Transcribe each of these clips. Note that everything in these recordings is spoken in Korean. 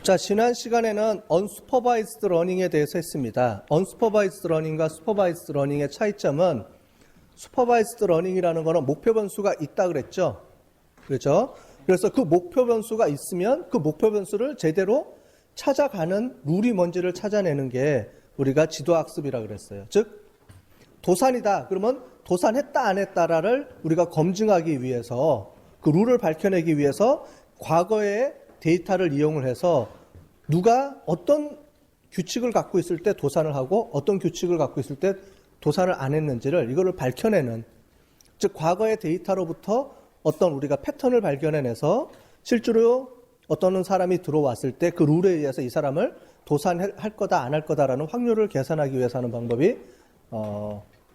자, 지난 시간에는 unsupervised learning에 대해서 했습니다. unsupervised learning과 supervised learning의 차이점은 supervised learning이라는 거는 목표 변수가 있다 그랬죠. 그렇죠? 그래서 그 목표 변수가 있으면 그 목표 변수를 제대로 찾아가는 룰이 뭔지를 찾아내는 게 우리가 지도학습이라 그랬어요. 즉 도산이다. 그러면 도산했다 안 했다를 우리가 검증하기 위해서 그 룰을 밝혀내기 위해서 과거의 데이터를 이용을 해서 누가 어떤 규칙을 갖고 있을 때 도산을 하고 어떤 규칙을 갖고 있을 때 도산을 안 했는지를 이거를 밝혀내는, 즉 과거의 데이터로부터 어떤 우리가 패턴을 발견해내서 실제로 어떤 사람이 들어왔을 때 그 룰에 의해서 이 사람을 도산할 거다 안 할 거다라는 확률을 계산하기 위해서 하는 방법이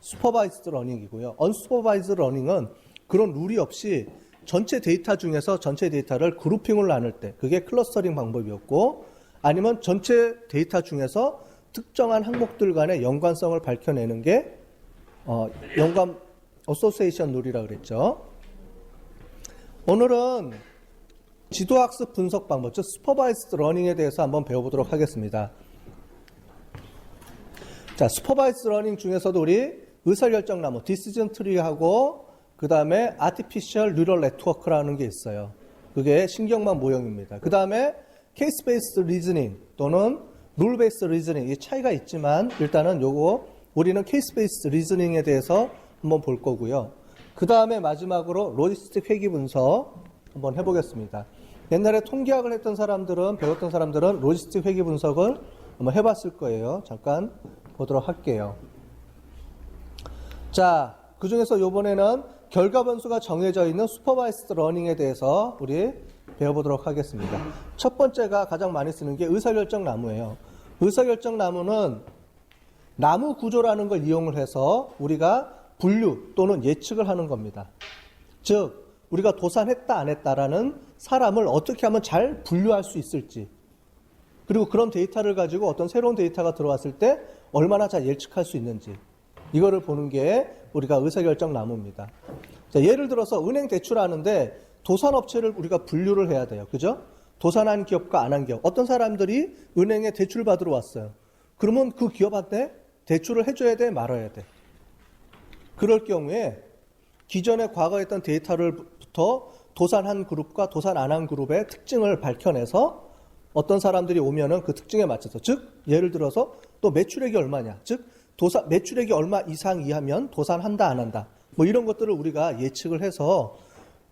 슈퍼바이즈드 러닝이고요. 언슈퍼바이즈드 러닝은 그런 룰이 없이 전체 데이터 중에서 전체 데이터를 그룹핑을 나눌 때 그게 클러스터링 방법이었고, 아니면 전체 데이터 중에서 특정한 항목들 간의 연관성을 밝혀내는 게 연관 어소시에이션 룰이라고 그랬죠. 오늘은 지도학습 분석 방법, 즉 슈퍼바이즈드 러닝에 대해서 한번 배워보도록 하겠습니다. 자, 슈퍼바이즈드 러닝 중에서도 우리 의사결정 나무, 디시전 트리하고 그 다음에 아티피셜 뉴럴 네트워크라는 게 있어요. 그게 신경망 모형입니다. 그 다음에 케이스 베이스드 리즈닝 또는 룰 베이스드 리즈닝, 이 차이가 있지만 일단은 요거 우리는 케이스 베이스드 리즈닝에 대해서 한번 볼 거고요. 그 다음에 마지막으로 로지스틱 회귀 분석 한번 해보겠습니다. 옛날에 통계학을 했던 사람들은, 배웠던 사람들은 로지스틱 회귀 분석을 한번 해봤을 거예요. 잠깐 보도록 할게요. 자, 그 중에서 이번에는 결과 변수가 정해져 있는 슈퍼바이스드 러닝에 대해서 우리 배워보도록 하겠습니다. 첫 번째가 가장 많이 쓰는 게 의사결정 나무예요. 의사결정 나무는 나무 구조라는 걸 이용을 해서 우리가 분류 또는 예측을 하는 겁니다. 즉 우리가 도산했다 안 했다라는 사람을 어떻게 하면 잘 분류할 수 있을지, 그리고 그런 데이터를 가지고 어떤 새로운 데이터가 들어왔을 때 얼마나 잘 예측할 수 있는지, 이거를 보는 게 우리가 의사결정 나무입니다. 자, 예를 들어서 은행 대출하는데 도산업체를 우리가 분류를 해야 돼요. 그죠? 도산한 기업과 안 한 기업. 어떤 사람들이 은행에 대출 받으러 왔어요. 그러면 그 기업한테 대출을 해줘야 돼, 말아야 돼. 그럴 경우에 기존에 과거에 했던 데이터를부터 도산한 그룹과 도산 안 한 그룹의 특징을 밝혀내서 어떤 사람들이 오면은 그 특징에 맞춰서, 즉 예를 들어서 또 매출액이 얼마냐, 즉 매출액이 얼마 이상 이하면 도산한다 안 한다, 뭐 이런 것들을 우리가 예측을 해서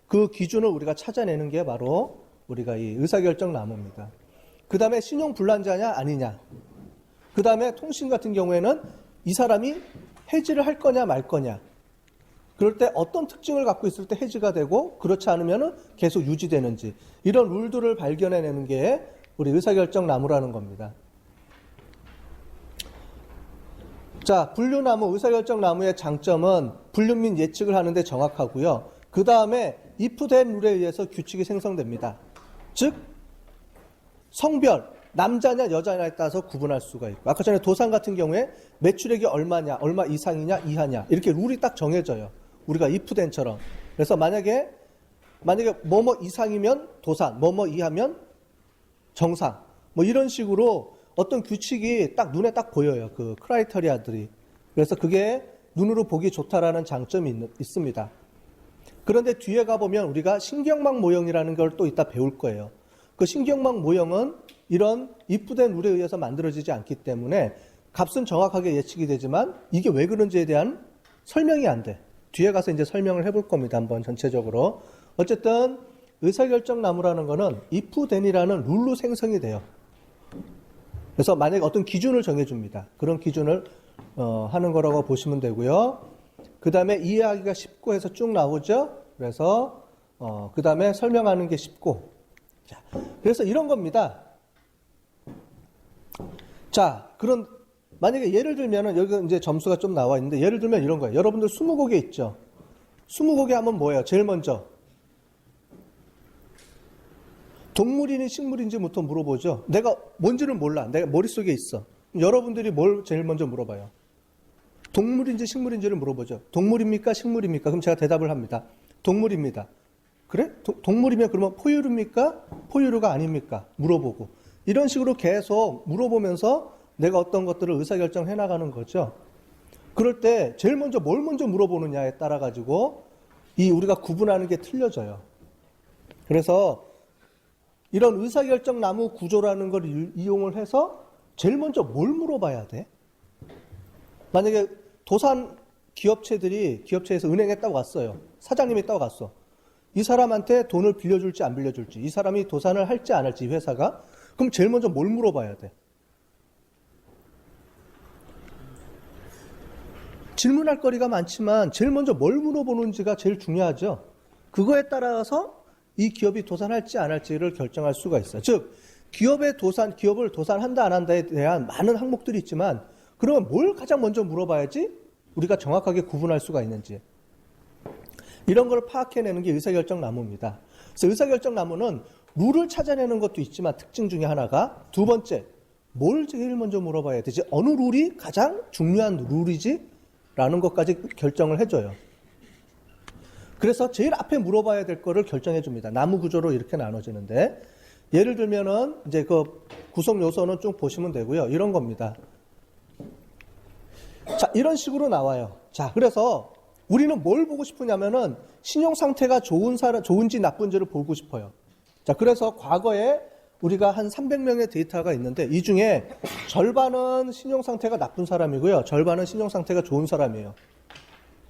그 기준을 우리가 찾아내는 게 바로 우리가 이 의사결정 나무입니다. 그 다음에 신용 불란자냐 아니냐, 그 다음에 통신 같은 경우에는 이 사람이 해지를 할 거냐 말 거냐, 그럴 때 어떤 특징을 갖고 있을 때 해지가 되고 그렇지 않으면 계속 유지되는지, 이런 룰들을 발견해내는 게 우리 의사결정 나무라는 겁니다. 자, 분류나무, 의사결정 나무의 장점은 분류 및 예측을 하는데 정확하고요. 그 다음에 if된 룰에 의해서 규칙이 생성됩니다. 즉 성별, 남자냐 여자냐에 따라서 구분할 수가 있고, 아까 전에 도산 같은 경우에 매출액이 얼마냐, 얼마 이상이냐 이하냐, 이렇게 룰이 딱 정해져요. 우리가 if된처럼. 그래서 만약에 뭐뭐 이상이면 도산, 뭐뭐 이하면 정상, 뭐 이런 식으로 어떤 규칙이 딱 눈에 딱 보여요. 그 크라이테리아들이. 그래서 그게 눈으로 보기 좋다라는 장점이 있습니다. 그런데 뒤에 가보면 우리가 신경망 모형이라는 걸 또 이따 배울 거예요. 그 신경망 모형은 이런 if된 룰에 의해서 만들어지지 않기 때문에 값은 정확하게 예측이 되지만 이게 왜 그런지에 대한 설명이 안 돼. 뒤에 가서 이제 설명을 해볼 겁니다. 한번 전체적으로. 어쨌든 의사결정 나무라는 거는 ifthen이라는 룰로 생성이 돼요. 그래서 만약에 어떤 기준을 정해줍니다. 그런 기준을 하는 거라고 보시면 되고요. 그 다음에 이해하기가 쉽고 해서 쭉 나오죠. 그래서 그 다음에 설명하는 게 쉽고. 자, 그래서 이런 겁니다. 자, 만약에 예를 들면은 여기 이제 점수가 좀 나와 있는데, 예를 들면 이런 거예요. 여러분들 스무고개 있죠? 스무고개 하면 뭐예요? 제일 먼저 동물이니 식물인지부터 물어보죠. 내가 뭔지를 몰라. 내가 머릿속에 있어. 여러분들이 뭘 제일 먼저 물어봐요? 동물인지 식물인지를 물어보죠. 동물입니까? 식물입니까? 그럼 제가 대답을 합니다. 동물입니다. 그래? 동물이면 그러면 포유류입니까? 포유류가 아닙니까? 물어보고. 이런 식으로 계속 물어보면서 내가 어떤 것들을 의사결정해 나가는 거죠. 그럴 때 제일 먼저 뭘 먼저 물어보느냐에 따라 가지고 이 우리가 구분하는 게 틀려져요. 그래서 이런 의사결정 나무 구조라는 걸 이용을 해서 제일 먼저 뭘 물어봐야 돼? 만약에 도산 기업체에서 은행에 딱 왔어요. 사장님이 딱 왔어. 이 사람한테 돈을 빌려줄지 안 빌려줄지, 이 사람이 도산을 할지 안 할지, 회사가. 그럼 제일 먼저 뭘 물어봐야 돼? 질문할 거리가 많지만 제일 먼저 뭘 물어보는지가 제일 중요하죠. 그거에 따라서 이 기업이 도산할지 안 할지를 결정할 수가 있어요. 즉, 기업을 도산한다 안 한다에 대한 많은 항목들이 있지만, 그러면 뭘 가장 먼저 물어봐야지 우리가 정확하게 구분할 수가 있는지. 이런 걸 파악해내는 게 의사결정 나무입니다. 그래서 의사결정 나무는 룰을 찾아내는 것도 있지만 특징 중에 하나가, 두 번째, 뭘 제일 먼저 물어봐야 되지? 어느 룰이 가장 중요한 룰이지? 라는 것까지 결정을 해줘요. 그래서 제일 앞에 물어봐야 될 거를 결정해 줍니다. 나무 구조로 이렇게 나눠지는데, 예를 들면은 이제 그 구성 요소는 쭉 보시면 되고요. 이런 겁니다. 자, 이런 식으로 나와요. 자, 그래서 우리는 뭘 보고 싶으냐면은 신용 상태가 좋은지 나쁜지를 보고 싶어요. 자, 그래서 과거에 우리가 한 300명의 데이터가 있는데, 이 중에 절반은 신용 상태가 나쁜 사람이고요. 절반은 신용 상태가 좋은 사람이에요.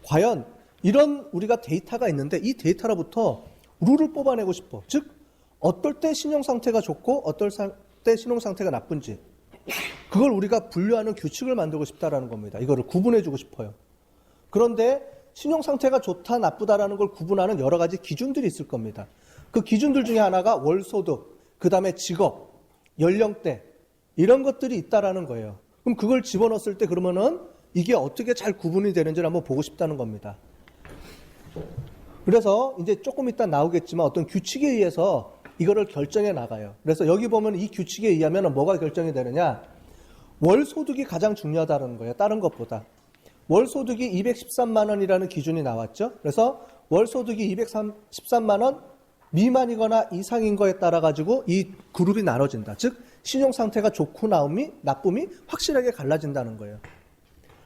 과연 이런 우리가 데이터가 있는데, 이 데이터로부터 룰을 뽑아내고 싶어. 즉, 어떨 때 신용 상태가 좋고 어떨 때 신용 상태가 나쁜지, 그걸 우리가 분류하는 규칙을 만들고 싶다라는 겁니다. 이거를 구분해주고 싶어요. 그런데 신용 상태가 좋다, 나쁘다라는 걸 구분하는 여러 가지 기준들이 있을 겁니다. 그 기준들 중에 하나가 월소득, 그 다음에 직업, 연령대, 이런 것들이 있다라는 거예요. 그럼 그걸 집어넣었을 때 그러면은 이게 어떻게 잘 구분이 되는지를 한번 보고 싶다는 겁니다. 그래서 이제 조금 이따 나오겠지만 어떤 규칙에 의해서 이거를 결정해 나가요. 그래서 여기 보면 이 규칙에 의하면 뭐가 결정이 되느냐? 월소득이 가장 중요하다는 거예요. 다른 것보다. 월소득이 213만 원이라는 기준이 나왔죠. 그래서 월소득이 213만 원 미만이거나 이상인 거에 따라 가지고 이 그룹이 나눠진다. 즉, 신용 상태가 좋고 나쁨이 확실하게 갈라진다는 거예요.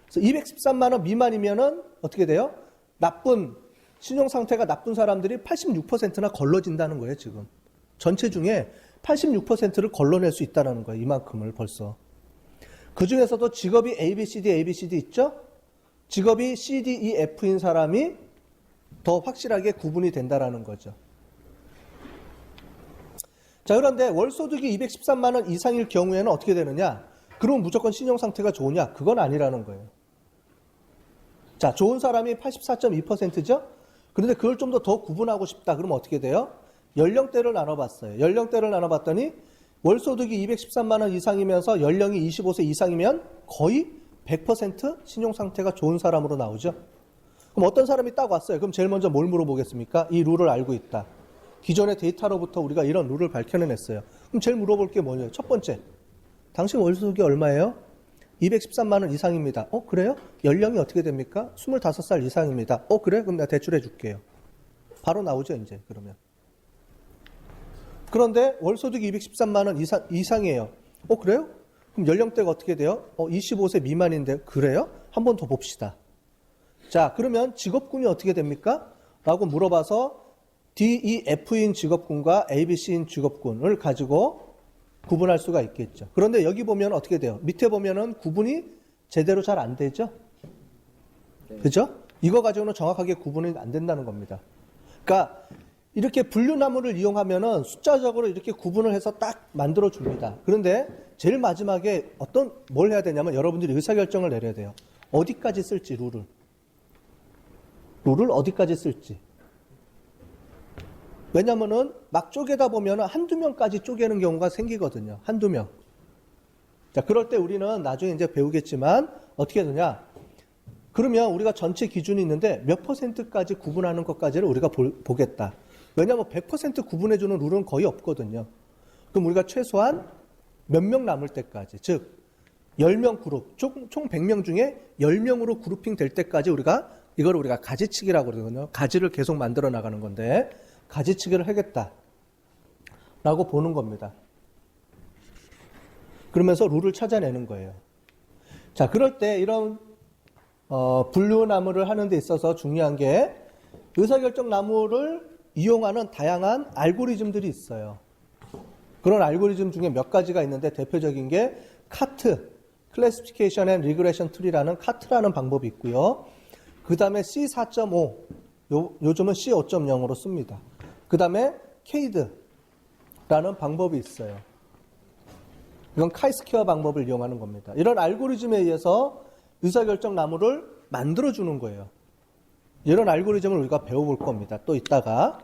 그래서 213만 원 미만이면은 어떻게 돼요? 신용 상태가 나쁜 사람들이 86%나 걸러진다는 거예요, 지금. 전체 중에 86%를 걸러낼 수 있다는 거예요, 이만큼을 벌써. 그 중에서도 직업이 ABCD 있죠? 직업이 CDEF인 사람이 더 확실하게 구분이 된다는 거죠. 자, 그런데 월소득이 213만 원 이상일 경우에는 어떻게 되느냐? 그럼 무조건 신용 상태가 좋으냐? 그건 아니라는 거예요. 자, 좋은 사람이 84.2%죠? 그런데 그걸 좀 더 구분하고 싶다. 그러면 어떻게 돼요? 연령대를 나눠봤어요. 연령대를 나눠봤더니 월소득이 213만 원 이상이면서 연령이 25세 이상이면 거의 100% 신용 상태가 좋은 사람으로 나오죠. 그럼 어떤 사람이 딱 왔어요. 그럼 제일 먼저 뭘 물어보겠습니까? 이 룰을 알고 있다. 기존의 데이터로부터 우리가 이런 룰을 밝혀내냈어요. 그럼 제일 물어볼 게 뭐냐요? 첫 번째, 당신 월소득이 얼마예요? 213만 원 이상입니다. 그래요? 연령이 어떻게 됩니까? 25살 이상입니다. 그래? 그럼 내가 대출해 줄게요. 바로 나오죠, 이제, 그러면. 그런데 월소득이 213만 원 이상이에요. 그래요? 그럼 연령대가 어떻게 돼요? 25세 미만인데, 그래요? 한 번 더 봅시다. 자, 그러면 직업군이 어떻게 됩니까? 라고 물어봐서 DEF인 직업군과 ABC인 직업군을 가지고 구분할 수가 있겠죠. 그런데 여기 보면 어떻게 돼요? 밑에 보면은 구분이 제대로 잘 안 되죠? 그죠? 이거 가지고는 정확하게 구분이 안 된다는 겁니다. 그러니까 이렇게 분류나무를 이용하면은 숫자적으로 이렇게 구분을 해서 딱 만들어 줍니다. 그런데 제일 마지막에 뭘 해야 되냐면 여러분들이 의사결정을 내려야 돼요. 어디까지 쓸지, 룰을 어디까지 쓸지. 왜냐면은 막 쪼개다 보면은 한두 명까지 쪼개는 경우가 생기거든요. 한두 명. 자, 그럴 때 우리는 나중에 이제 배우겠지만 어떻게 되냐? 그러면 우리가 전체 기준이 있는데 몇 %까지 구분하는 것까지를 우리가 보겠다. 왜냐하면 100% 구분해주는 룰은 거의 없거든요. 그럼 우리가 최소한 몇 명 남을 때까지, 즉 10명 그룹, 총 100명 중에 10명으로 그룹핑 될 때까지 이걸 우리가 가지치기라고 그러거든요. 가지를 계속 만들어 나가는 건데 가지치기를 하겠다라고 보는 겁니다. 그러면서 룰을 찾아내는 거예요. 자, 그럴 때 이런 분류나무를 하는 데 있어서 중요한 게 의사결정나무를 이용하는 다양한 알고리즘들이 있어요. 그런 알고리즘 중에 몇 가지가 있는데 대표적인 게 CAT, Classification and Regression Tree라는 CAT라는 방법이 있고요. 그 다음에 C4.5, 요즘은 C5.0으로 씁니다. 그 다음에 CAD라는 방법이 있어요. 이건 카이스퀘어 방법을 이용하는 겁니다. 이런 알고리즘에 의해서 의사결정 나무를 만들어주는 거예요. 이런 알고리즘을 우리가 배워볼 겁니다. 또 이따가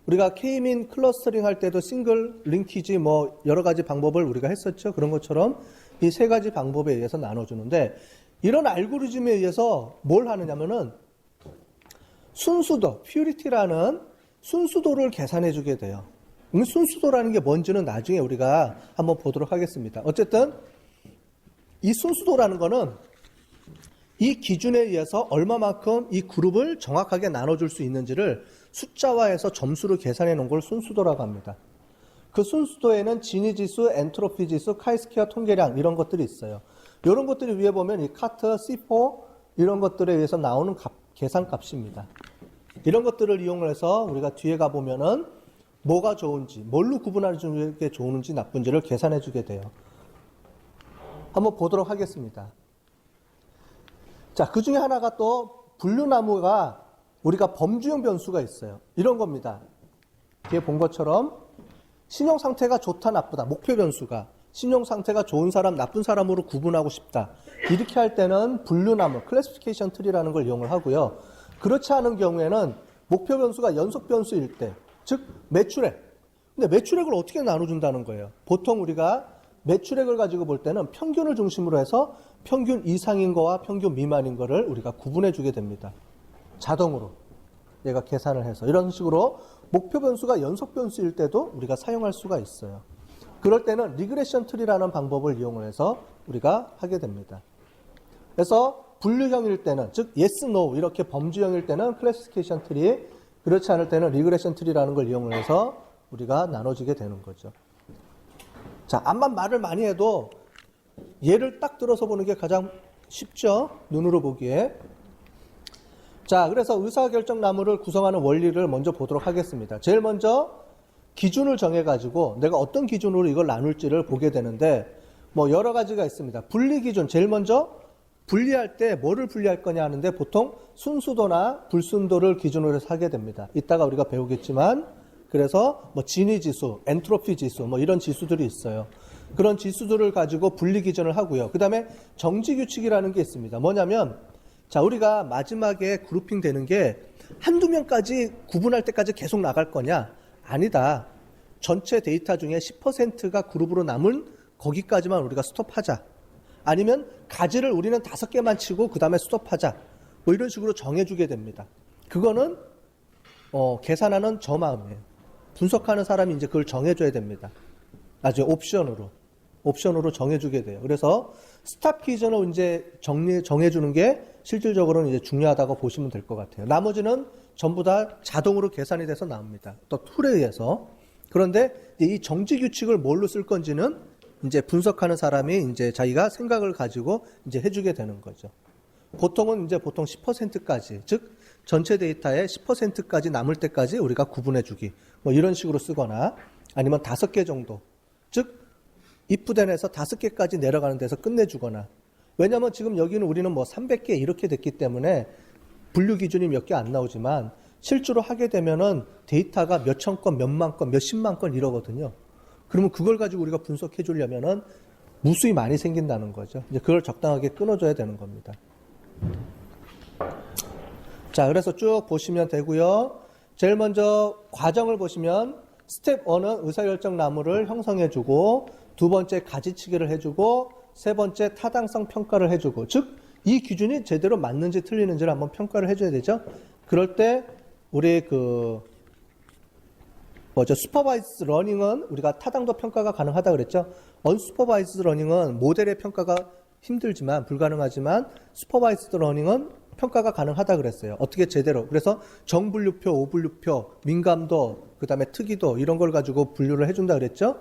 우리가 K-민 클러스터링 할 때도 싱글, 링키지 뭐 여러 가지 방법을 우리가 했었죠. 그런 것처럼 이 세 가지 방법에 의해서 나눠주는데 이런 알고리즘에 의해서 뭘 하느냐면은 순수도, 퓨리티라는 순수도를 계산해 주게 돼요. 순수도라는 게 뭔지는 나중에 우리가 한번 보도록 하겠습니다. 어쨌든 이 순수도라는 거는 이 기준에 의해서 얼마만큼 이 그룹을 정확하게 나눠줄 수 있는지를 숫자화해서 점수를 계산해 놓은 걸 순수도라고 합니다. 그 순수도에는 진위지수, 엔트로피 지수, 카이스퀘어 통계량 이런 것들이 있어요. 이런 것들이 위에 보면 이 카트, C4 이런 것들에 의해서 나오는 계산값입니다. 이런 것들을 이용해서 우리가 뒤에 가보면은 뭐가 좋은지, 뭘로 구분하는 게 좋은지 나쁜지를 계산해 주게 돼요. 한번 보도록 하겠습니다. 자, 그 중에 하나가 또 분류나무가 우리가 범주형 변수가 있어요. 이런 겁니다. 뒤에 본 것처럼 신용 상태가 좋다, 나쁘다. 목표 변수가 신용 상태가 좋은 사람, 나쁜 사람으로 구분하고 싶다. 이렇게 할 때는 분류나무, 클래시피케이션 트리라는 걸 이용을 하고요. 그렇지 않은 경우에는 목표 변수가 연속 변수일 때, 즉 매출액. 근데 매출액을 어떻게 나눠준다는 거예요? 보통 우리가 매출액을 가지고 볼 때는 평균을 중심으로 해서 평균 이상인 거와 평균 미만인 거를 우리가 구분해 주게 됩니다. 자동으로 얘가 계산을 해서 이런 식으로 목표 변수가 연속 변수일 때도 우리가 사용할 수가 있어요. 그럴 때는 리그레션 트리라는 방법을 이용을 해서 우리가 하게 됩니다. 그래서 분류형일 때는 즉 yes, no 이렇게 범주형일 때는 클래시피케이션 트리, 그렇지 않을 때는 리그레션 트리라는 걸 이용을 해서 우리가 나눠지게 되는 거죠. 자, 암만 말을 많이 해도 예를 딱 들어서 보는 게 가장 쉽죠. 눈으로 보기에. 자, 그래서 의사결정나무를 구성하는 원리를 먼저 보도록 하겠습니다. 제일 먼저 기준을 정해가지고 내가 어떤 기준으로 이걸 나눌지를 보게 되는데 뭐 여러 가지가 있습니다. 분리 기준, 제일 먼저 분리할 때 뭐를 분리할 거냐 하는데 보통 순수도나 불순도를 기준으로 해서 하게 됩니다. 이따가 우리가 배우겠지만 그래서 뭐 진위지수, 엔트로피 지수 뭐 이런 지수들이 있어요. 그런 지수들을 가지고 분리 기준을 하고요. 그 다음에 정지규칙이라는 게 있습니다. 뭐냐면 자, 우리가 마지막에 그룹핑 되는 게 한두 명까지 구분할 때까지 계속 나갈 거냐? 아니다. 전체 데이터 중에 10%가 그룹으로 남은 거기까지만 우리가 스톱하자. 아니면 가지를 우리는 5개만 치고 그 다음에 스톱하자. 뭐 이런 식으로 정해주게 됩니다. 그거는 계산하는 저 마음이에요. 분석하는 사람이 이제 그걸 정해줘야 됩니다. 나중에 옵션으로 정해주게 돼요. 그래서 스탑 기준을 이제 정해주는 게 실질적으로는 이제 중요하다고 보시면 될 것 같아요. 나머지는 전부 다 자동으로 계산이 돼서 나옵니다. 또 툴에 의해서. 그런데 이 정지 규칙을 뭘로 쓸 건지는 이제 분석하는 사람이 이제 자기가 생각을 가지고 이제 해주게 되는 거죠. 보통은 이제 보통 10%까지, 즉 전체 데이터의 10%까지 남을 때까지 우리가 구분해주기, 뭐 이런 식으로 쓰거나 아니면 5개 정도, 즉 if된에서 5개까지 내려가는 데서 끝내주거나. 왜냐하면 지금 여기는 우리는 뭐 300개 이렇게 됐기 때문에 분류 기준이 몇 개 안 나오지만 실제로 하게 되면은 데이터가 몇천 건, 몇만 건, 몇십만 건 이러거든요. 그러면 그걸 가지고 우리가 분석해 주려면은 무수히 많이 생긴다는 거죠. 이제 그걸 적당하게 끊어줘야 되는 겁니다. 자, 그래서 쭉 보시면 되고요. 제일 먼저 과정을 보시면 스텝 1은 의사결정 나무를 형성해주고, 두 번째 가지치기를 해주고, 세 번째 타당성 평가를 해주고, 즉 이 기준이 제대로 맞는지 틀리는지를 한번 평가를 해줘야 되죠. 그럴 때 우리 슈퍼바이즈 러닝은 우리가 타당도 평가가 가능하다 그랬죠. 언슈퍼바이즈 러닝은 모델의 평가가 힘들지만 불가능하지만 슈퍼바이즈 러닝은 평가가 가능하다 그랬어요. 어떻게 제대로. 그래서 정분류표, 오분류표, 민감도, 그 다음에 특이도 이런 걸 가지고 분류를 해준다 그랬죠.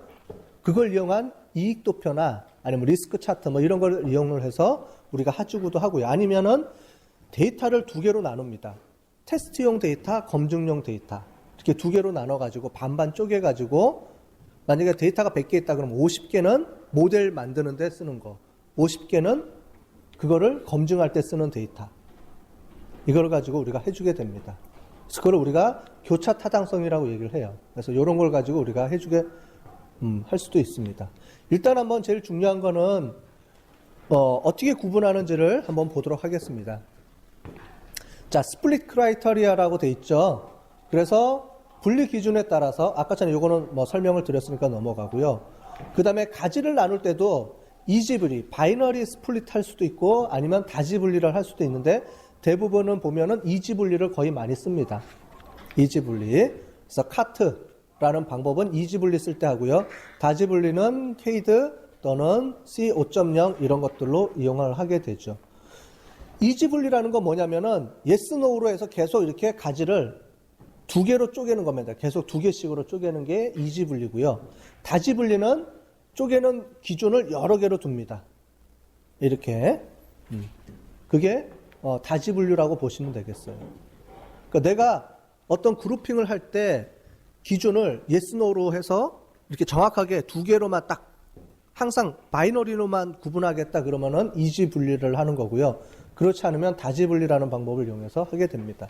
그걸 이용한 이익 도표나 아니면 리스크 차트 뭐 이런 걸 이용을 해서 우리가 해주기도 하고요. 아니면은 데이터를 두 개로 나눕니다. 테스트용 데이터, 검증용 데이터. 이렇게 두 개로 나눠가지고 반반 쪼개가지고 만약에 데이터가 100개 있다 그러면 50개는 모델 만드는 데 쓰는 거, 50개는 그거를 검증할 때 쓰는 데이터. 이걸 가지고 우리가 해주게 됩니다. 그래서 그걸 우리가 교차 타당성이라고 얘기를 해요. 그래서 이런 걸 가지고 우리가 해주게 할 수도 있습니다. 일단 한번 제일 중요한 거는 어떻게 구분하는지를 한번 보도록 하겠습니다. 자, 스플릿 크라이터리아라고 돼 있죠. 그래서 분리 기준에 따라서 아까 전에 요거는 뭐 설명을 드렸으니까 넘어가고요. 그 다음에 가지를 나눌 때도 이지분리, 바이너리 스플릿 할 수도 있고 아니면 다지분리를 할 수도 있는데 대부분은 보면은 이지분리를 거의 많이 씁니다. 이지분리. 그래서 카트라는 방법은 이지분리 쓸 때 하고요. 다지분리는 케이드 또는 C5.0 이런 것들로 이용을 하게 되죠. 이지분리라는 건 뭐냐면은 yes, no로 해서 계속 이렇게 가지를 두 개로 쪼개는 겁니다. 계속 두 개씩으로 쪼개는 게 이지분리고요. 다지분리는 쪼개는 기준을 여러 개로 둡니다. 이렇게. 그게 다지분류라고 보시면 되겠어요. 그러니까 내가 어떤 그룹핑을 할 때 기준을 yes, no로 해서 이렇게 정확하게 두 개로만 딱 항상 바이너리로만 구분하겠다 그러면은 이지 분리를 하는 거고요. 그렇지 않으면 다지 분리라는 방법을 이용해서 하게 됩니다.